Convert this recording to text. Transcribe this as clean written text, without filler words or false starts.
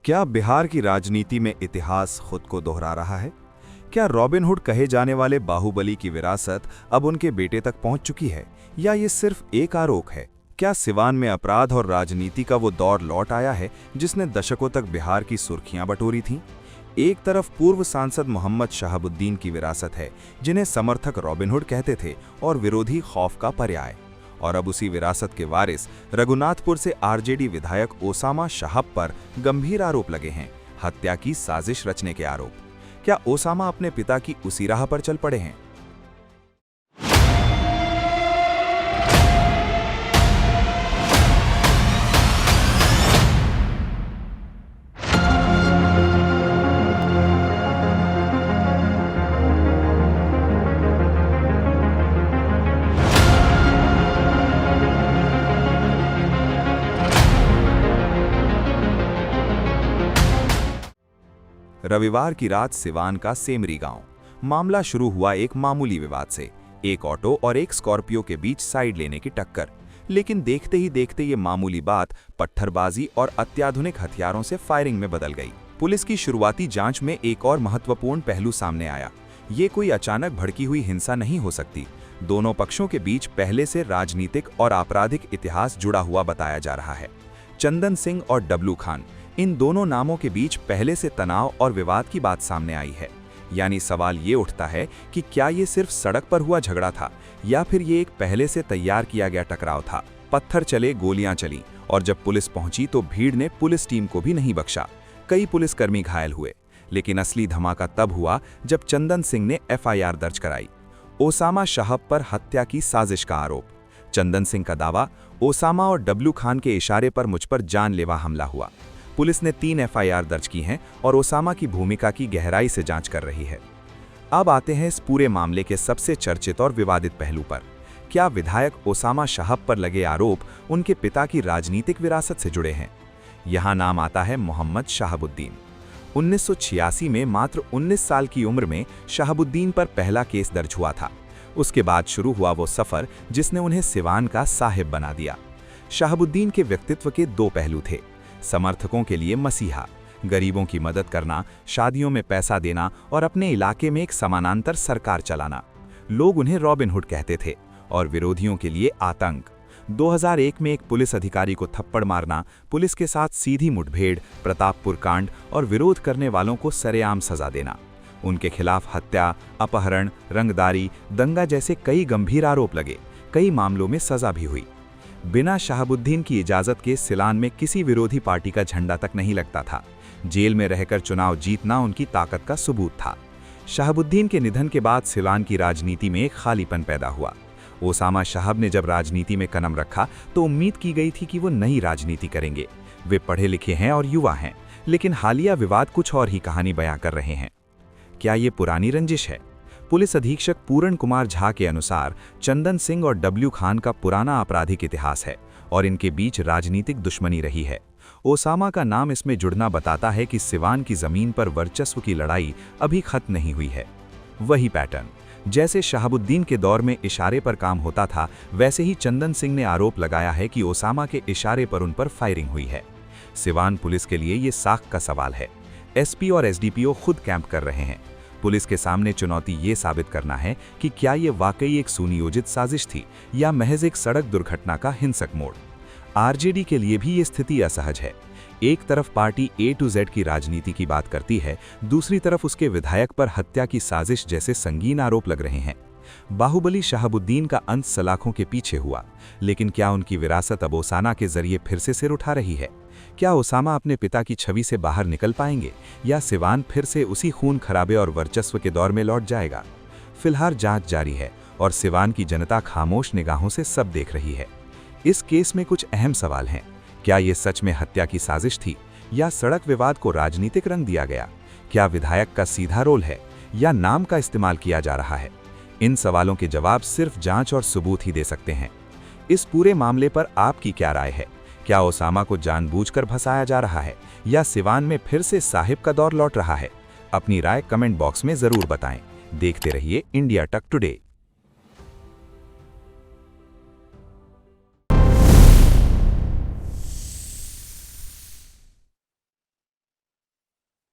क्या बिहार की राजनीति में इतिहास खुद को दोहरा रहा है? क्या रॉबिनहुड कहे जाने वाले बाहुबली की विरासत अब उनके बेटे तक पहुंच चुकी है, या ये सिर्फ एक आरोप है? क्या सिवान में अपराध और राजनीति का वो दौर लौट आया है जिसने दशकों तक बिहार की सुर्खियां बटोरी थीं? एक तरफ पूर्व सांसद मोहम्मद शहाबुद्दीन की विरासत है, जिन्हें समर्थक रॉबिनहुड कहते थे और विरोधी खौफ का पर्याय, और अब उसी विरासत के वारिस रघुनाथपुर से आरजेडी विधायक ओसामा शहाब पर गंभीर आरोप लगे हैं, हत्या की साजिश रचने के आरोप। क्या ओसामा अपने पिता की उसी राह पर चल पड़े हैं? रविवार की रात सिवान का सेमरी गांव। मामला शुरू हुआ एक मामूली विवाद से, एक ऑटो और एक स्कॉर्पियो के बीच साइड लेने की टक्कर। लेकिन देखते ही देखते ये मामूली बात पत्थरबाजी और अत्याधुनिक हथियारों से फायरिंग में बदल गई। पुलिस की शुरुआती जांच में एक और महत्वपूर्ण पहलू सामने आया। ये कोई अचानक भड़की हुई हिंसा नहीं हो सकती। दोनों पक्षों के बीच पहले से राजनीतिक और आपराधिक इतिहास जुड़ा हुआ बताया जा रहा है। चंदन सिंह और डब्लू खान, इन दोनों नामों के बीच पहले से तनाव और विवाद की बात सामने आई है। यानी सवाल ये उठता है कि क्या ये सिर्फ सड़क पर हुआ झगड़ा था, या फिर ये एक पहले से तैयार किया गया टकराव था। पत्थर चले, गोलियां चली, और जब पुलिस पहुंची तो भीड़ ने पुलिस टीम को भी नहीं बख्शा। कई पुलिसकर्मी घायल हुए। लेकिन असली धमाका तब हुआ जब चंदन सिंह ने एफआईआर दर्ज कराई। ओसामा शहाब पर हत्या की साजिश का आरोप। चंदन सिंह का दावा, ओसामा और डब्लू खान के इशारे पर मुझ पर जानलेवा हमला हुआ। पुलिस ने 3 एफआईआर दर्ज की हैं और ओसामा की भूमिका की गहराई से जांच कर रही है। अब आते हैं इस पूरे मामले के सबसे चर्चित और विवादित पहलू पर। क्या विधायक ओसामा शहाब पर लगे आरोप उनके पिता की राजनीतिक विरासत से जुड़े हैं? यहाँ नाम आता है मोहम्मद शहाबुद्दीन। 1986 में मात्र 19 साल की उम्र में शहाबुद्दीन पर पहला केस दर्ज हुआ था। उसके बाद शुरू हुआ वो सफर जिसने उन्हें सिवान का साहिब बना दिया। शहाबुद्दीन के व्यक्तित्व के 2 पहलू थे: समर्थकों के लिए मसीहा, गरीबों की मदद करना, शादियों में पैसा देना और अपने इलाके में एक समानांतर सरकार चलाना। लोग उन्हें रॉबिनहुड कहते थे, और विरोधियों के लिए आतंक। 2001 में एक पुलिस अधिकारी को थप्पड़ मारना, पुलिस के साथ सीधी मुठभेड़, प्रतापपुर कांड और विरोध करने वालों को सरेआम सजा देना। उनके खिलाफ हत्या, अपहरण, रंगदारी, दंगा जैसे कई गंभीर आरोप लगे। कई मामलों में सजा भी हुई। बिना शहाबुद्दीन की इजाजत के सिलान में किसी विरोधी पार्टी का झंडा तक नहीं लगता था। जेल में रहकर चुनाव जीतना उनकी ताकत का सबूत था। शहाबुद्दीन के निधन के बाद सिलान की राजनीति में एक खालीपन पैदा हुआ। ओसामा शहाब ने जब राजनीति में कदम रखा तो उम्मीद की गई थी कि वो नई राजनीति करेंगे। वे पढ़े लिखे हैं और युवा हैं, लेकिन हालिया विवाद कुछ और ही कहानी बयां कर रहे हैं। क्या ये पुरानी रंजिश है? पुलिस अधीक्षक पूरण कुमार झा के अनुसार चंदन सिंह और डब्लू खान का पुराना आपराधिक इतिहास है और इनके बीच राजनीतिक दुश्मनी रही है। ओसामा का नाम इसमें जुड़ना बताता है कि सिवान की जमीन पर वर्चस्व की लड़ाई अभी खत्म नहीं हुई है। वही पैटर्न, जैसे शहाबुद्दीन के दौर में इशारे पर काम होता था, वैसे ही चंदन सिंह ने आरोप लगाया है कि ओसामा के इशारे पर उन पर फायरिंग हुई है। सिवान पुलिस के लिए ये साख का सवाल है। एसपी और एसडीपीओ खुद कैंप कर रहे हैं। पुलिस के सामने चुनौती ये साबित करना है कि क्या ये वाकई एक सुनियोजित साजिश थी या महज एक सड़क दुर्घटना का हिंसक मोड़। आरजेडी के लिए भी ये स्थिति असहज है। एक तरफ पार्टी A to Z की राजनीति की बात करती है, दूसरी तरफ उसके विधायक पर हत्या की साजिश जैसे संगीन आरोप लग रहे हैं। बाहुबली शहाबुद्दीन का अंत सलाखों के पीछे हुआ, लेकिन क्या उनकी विरासत अब ओसामा के जरिए फिर से सिर उठा रही है? क्या ओसामा अपने पिता की छवि से बाहर निकल पाएंगे, या सिवान फिर से उसी खून खराबे और वर्चस्व के दौर में लौट जाएगा? फिलहाल जांच जारी है और सिवान की जनता खामोश निगाहों से सब देख रही है। इस केस में कुछ अहम सवाल हैं। क्या ये सच में हत्या की साजिश थी, या सड़क विवाद को राजनीतिक रंग दिया गया? क्या विधायक का सीधा रोल है, या नाम का इस्तेमाल किया जा रहा है? इन सवालों के जवाब सिर्फ जांच और सबूत ही दे सकते हैं। इस पूरे मामले पर आपकी क्या राय है? क्या ओसामा को जानबूझकर फंसाया जा रहा है, या सिवान में फिर से साहिब का दौर लौट रहा है? अपनी राय कमेंट बॉक्स में जरूर बताएं। देखते रहिए इंडिया तक टुडे।